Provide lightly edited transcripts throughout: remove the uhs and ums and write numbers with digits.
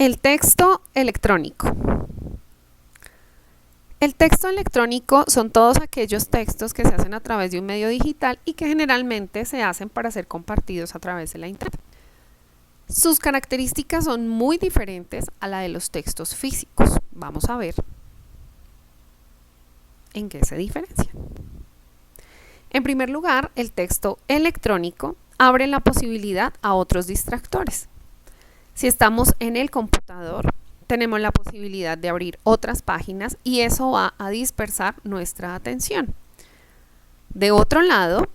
El texto electrónico. El texto electrónico son todos aquellos textos que se hacen a través de un medio digital y que generalmente se hacen para ser compartidos a través de la internet. Sus características son muy diferentes a la de los textos físicos. Vamos a ver en qué se diferencian. En primer lugar, el texto electrónico abre la posibilidad a otros distractores. Si estamos en el computador, tenemos la posibilidad de abrir otras páginas y eso va a dispersar nuestra atención. De otro lado,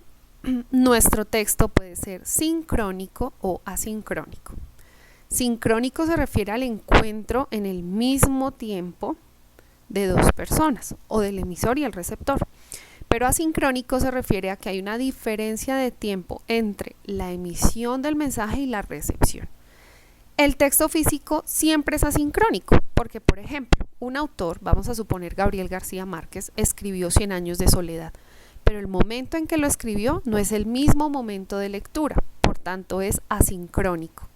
nuestro texto puede ser sincrónico o asincrónico. Sincrónico se refiere al encuentro en el mismo tiempo de dos personas, o del emisor y el receptor. Pero asincrónico se refiere a que hay una diferencia de tiempo entre la emisión del mensaje y la recepción. El texto físico siempre es asincrónico, porque por ejemplo, un autor, vamos a suponer Gabriel García Márquez, escribió 100 años de soledad, pero el momento en que lo escribió no es el mismo momento de lectura, por tanto es asincrónico.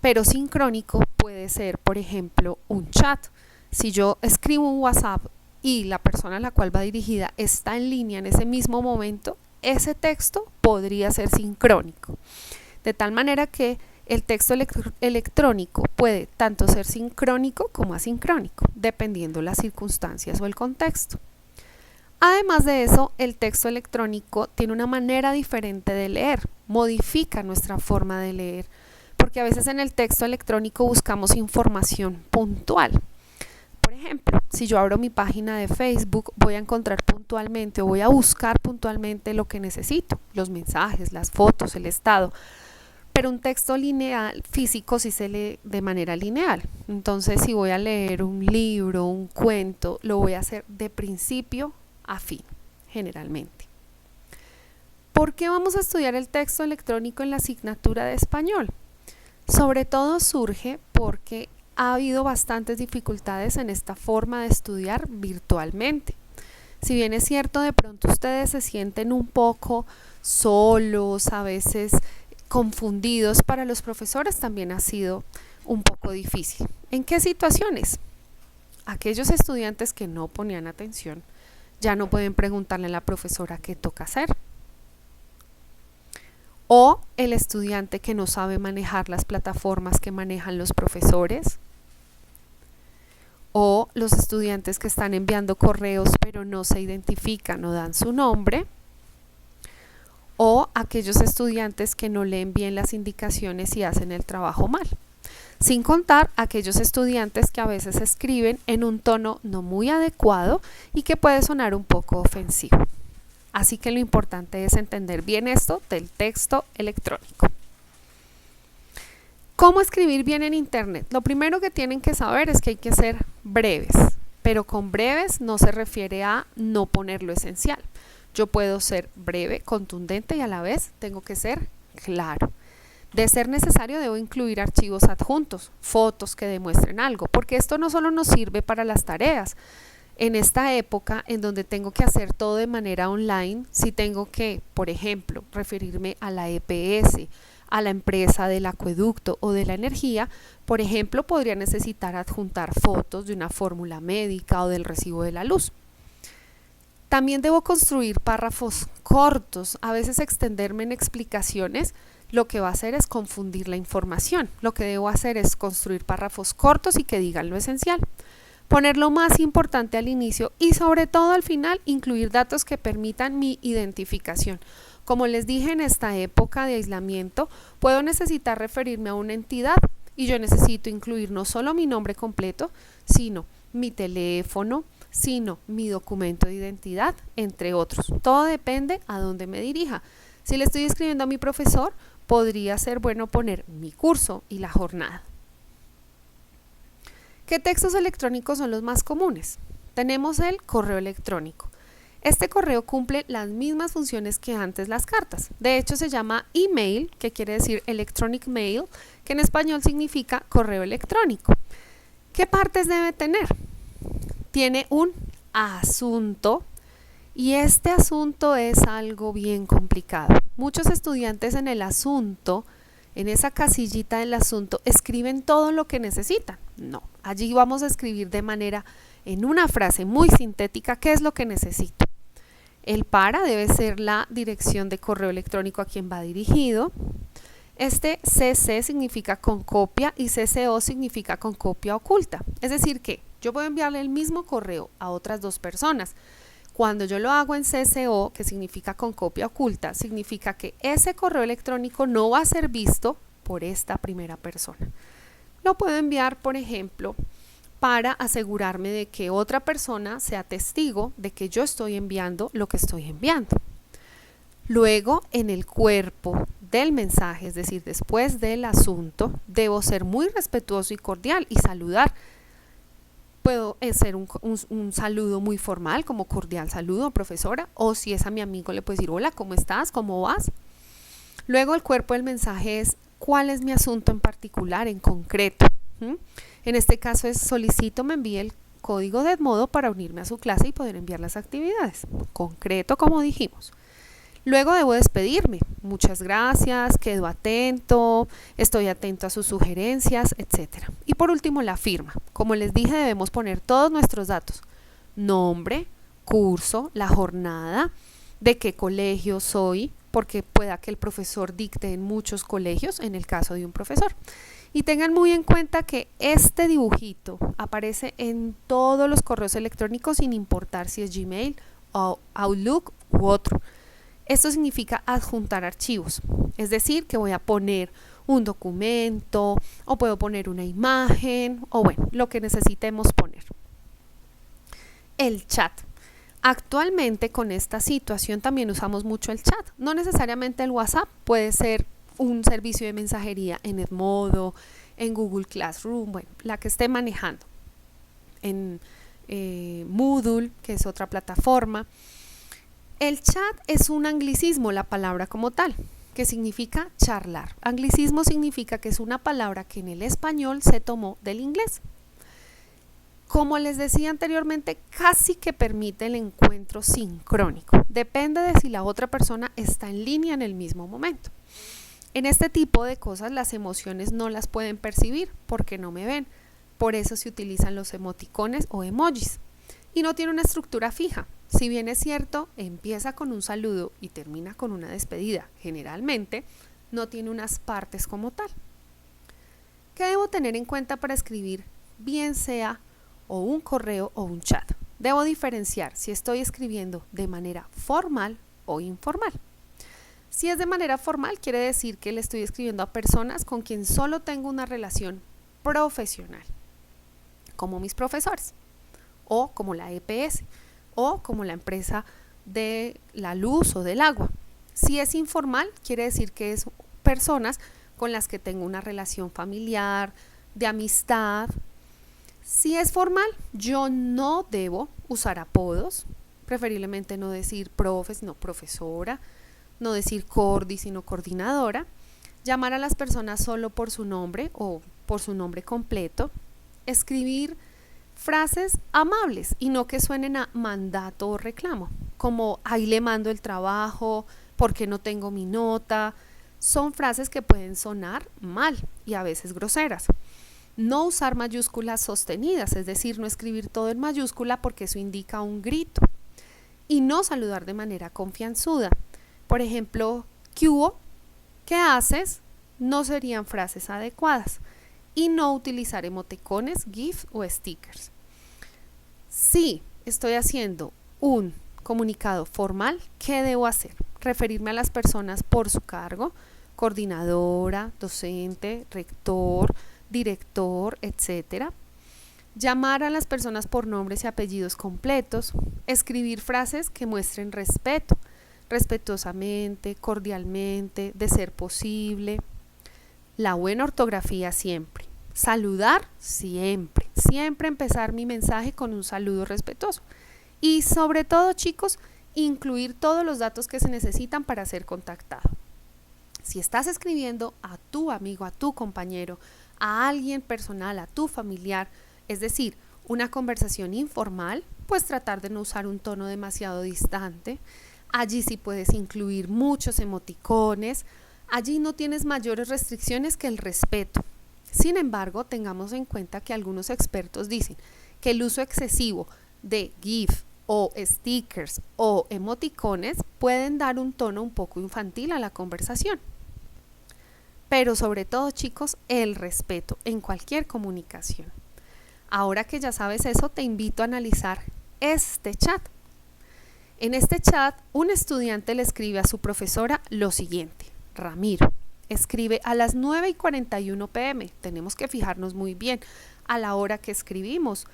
Pero sincrónico puede ser, por ejemplo, un chat. Si yo escribo un WhatsApp y la persona a la cual va dirigida está en línea en ese mismo momento, ese texto podría ser sincrónico. De tal manera que el texto electrónico puede tanto ser sincrónico como asincrónico, dependiendo las circunstancias o el contexto. Además de eso, el texto electrónico tiene una manera diferente de leer, modifica nuestra forma de leer, porque a veces en el texto electrónico buscamos información puntual. Por ejemplo, si yo abro mi página de Facebook, voy a encontrar puntualmente o voy a buscar puntualmente lo que necesito, los mensajes, las fotos, el estado. Pero un texto lineal, físico, sí se lee de manera lineal. Entonces, si voy a leer un libro, un cuento, lo voy a hacer de principio a fin, generalmente. ¿Por qué vamos a estudiar el texto electrónico en la asignatura de español? Sobre todo surge porque ha habido bastantes dificultades en esta forma de estudiar virtualmente. Si bien es cierto, de pronto ustedes se sienten un poco solos, a veces confundidos, para los profesores también ha sido un poco difícil. ¿En qué situaciones? Aquellos estudiantes que no ponían atención ya no pueden preguntarle a la profesora qué toca hacer. O el estudiante que no sabe manejar las plataformas que manejan los profesores. O los estudiantes que están enviando correos pero no se identifican o dan su nombre. O aquellos estudiantes que no leen bien las indicaciones y hacen el trabajo mal. Sin contar aquellos estudiantes que a veces escriben en un tono no muy adecuado y que puede sonar un poco ofensivo. Así que lo importante es entender bien esto del texto electrónico. ¿Cómo escribir bien en Internet? Lo primero que tienen que saber es que hay que ser breves, pero con breves no se refiere a no poner lo esencial. Yo puedo ser breve, contundente y a la vez tengo que ser claro. De ser necesario debo incluir archivos adjuntos, fotos que demuestren algo, porque esto no solo nos sirve para las tareas. En esta época en donde tengo que hacer todo de manera online, si tengo que, por ejemplo, referirme a la EPS, a la empresa del acueducto o de la energía, por ejemplo, podría necesitar adjuntar fotos de una fórmula médica o del recibo de la luz. También debo construir párrafos cortos, a veces extenderme en explicaciones, lo que va a hacer es confundir la información. Lo que debo hacer es construir párrafos cortos y que digan lo esencial. Poner lo más importante al inicio y sobre todo al final incluir datos que permitan mi identificación. Como les dije, en esta época de aislamiento puedo necesitar referirme a una entidad y yo necesito incluir no solo mi nombre completo, sino mi teléfono, sino mi documento de identidad, entre otros. Todo depende a dónde me dirija. Si le estoy escribiendo a mi profesor, podría ser bueno poner mi curso y la jornada. ¿Qué textos electrónicos son los más comunes? Tenemos el correo electrónico. Este correo cumple las mismas funciones que antes las cartas. De hecho, se llama email, que quiere decir electronic mail, que en español significa correo electrónico. ¿Qué partes debe tener? Tiene un asunto y este asunto es algo bien complicado. Muchos estudiantes en el asunto en esa casillita del asunto escriben todo lo que necesitan. No, allí vamos a escribir de manera, en una frase muy sintética, qué es lo que necesito. El para debe ser la dirección de correo electrónico a quien va dirigido. Este CC significa con copia y CCO significa con copia oculta. Es decir que yo puedo enviarle el mismo correo a otras dos personas. Cuando yo lo hago en CCO, que significa con copia oculta, significa que ese correo electrónico no va a ser visto por esta primera persona. Lo puedo enviar, por ejemplo, para asegurarme de que otra persona sea testigo de que yo estoy enviando lo que estoy enviando. Luego, en el cuerpo del mensaje, es decir, después del asunto, debo ser muy respetuoso y cordial y saludar. Puedo hacer un saludo muy formal, como cordial saludo, profesora, o si es a mi amigo le puedo decir, hola, ¿cómo estás? ¿Cómo vas? Luego el cuerpo del mensaje es, ¿cuál es mi asunto en particular, en concreto? En este caso es, solicito me envíe el código de Edmodo para unirme a su clase y poder enviar las actividades. Concreto, como dijimos. Luego debo despedirme. Muchas gracias, quedo atento, estoy atento a sus sugerencias, etc. Y por último, la firma. Como les dije, debemos poner todos nuestros datos. Nombre, curso, la jornada, de qué colegio soy, porque pueda que el profesor dicte en muchos colegios, en el caso de un profesor. Y tengan muy en cuenta que este dibujito aparece en todos los correos electrónicos sin importar si es Gmail o Outlook u otro. Esto significa adjuntar archivos, es decir, que voy a poner un documento o puedo poner una imagen o bueno, lo que necesitemos poner. El chat. Actualmente con esta situación también usamos mucho el chat, no necesariamente el WhatsApp, puede ser un servicio de mensajería en Edmodo, en Google Classroom, bueno, la que esté manejando, en Moodle, que es otra plataforma. El chat es un anglicismo, la palabra como tal, que significa charlar. Anglicismo significa que es una palabra que en el español se tomó del inglés. Como les decía anteriormente, casi que permite el encuentro sincrónico. Depende de si la otra persona está en línea en el mismo momento. En este tipo de cosas las emociones no las pueden percibir porque no me ven. Por eso se utilizan los emoticones o emojis. Y no tiene una estructura fija. Si bien es cierto, empieza con un saludo y termina con una despedida, generalmente no tiene unas partes como tal. ¿Qué debo tener en cuenta para escribir, bien sea o un correo o un chat? Debo diferenciar si estoy escribiendo de manera formal o informal. Si es de manera formal, quiere decir que le estoy escribiendo a personas con quien solo tengo una relación profesional, como mis profesores, o como la EPS, o como la empresa de la luz o del agua. Si es informal, quiere decir que es personas con las que tengo una relación familiar, de amistad. Si es formal, yo no debo usar apodos, preferiblemente no decir profe, sino profesora, no decir cordi, sino coordinadora, llamar a las personas solo por su nombre o por su nombre completo, escribir frases amables y no que suenen a mandato o reclamo, como ahí le mando el trabajo, porque no tengo mi nota. Son frases que pueden sonar mal y a veces groseras. No usar mayúsculas sostenidas, es decir, no escribir todo en mayúscula porque eso indica un grito. Y no saludar de manera confianzuda. Por ejemplo, ¿qué hubo? ¿Qué haces? No serían frases adecuadas. Y no utilizar emoticones, GIF o stickers. Si estoy haciendo un comunicado formal, ¿qué debo hacer? Referirme a las personas por su cargo, coordinadora, docente, rector, director, etc. Llamar a las personas por nombres y apellidos completos, escribir frases que muestren respeto, respetuosamente, cordialmente, de ser posible. La buena ortografía siempre. Saludar siempre. Siempre empezar mi mensaje con un saludo respetuoso. Y sobre todo, chicos, incluir todos los datos que se necesitan para ser contactado. Si estás escribiendo a tu amigo, a tu compañero, a alguien personal, a tu familiar, es decir, una conversación informal, pues tratar de no usar un tono demasiado distante. Allí sí puedes incluir muchos emoticones, Allí no tienes mayores restricciones que el respeto. Sin embargo, tengamos en cuenta que algunos expertos dicen que el uso excesivo de GIF o stickers o emoticones pueden dar un tono un poco infantil a la conversación. Pero sobre todo, chicos, el respeto en cualquier comunicación. Ahora que ya sabes eso, te invito a analizar este chat. En este chat, un estudiante le escribe a su profesora lo siguiente: Ramiro, escribe a las 9:41 p.m. Tenemos que fijarnos muy bien a la hora que escribimos,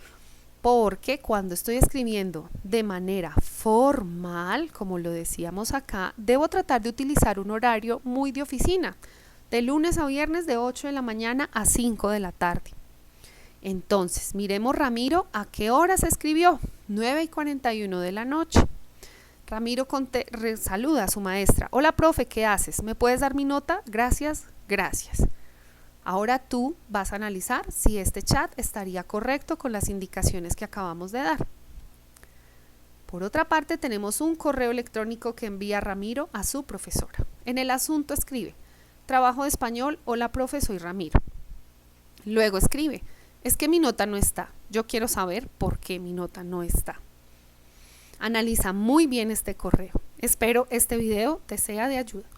porque cuando estoy escribiendo de manera formal, como lo decíamos acá, debo tratar de utilizar un horario muy de oficina, de lunes a viernes de 8 de la mañana a 5 de la tarde. Entonces, miremos Ramiro a qué hora se escribió, 9:41 de la noche. Ramiro saluda a su maestra. Hola, profe, ¿qué haces? ¿Me puedes dar mi nota? Gracias, gracias. Ahora tú vas a analizar si este chat estaría correcto con las indicaciones que acabamos de dar. Por otra parte, tenemos un correo electrónico que envía Ramiro a su profesora. En el asunto escribe: trabajo de español, hola profe, soy Ramiro. Luego escribe: es que mi nota no está. Yo quiero saber por qué mi nota no está. Analiza muy bien este correo. Espero este video te sea de ayuda.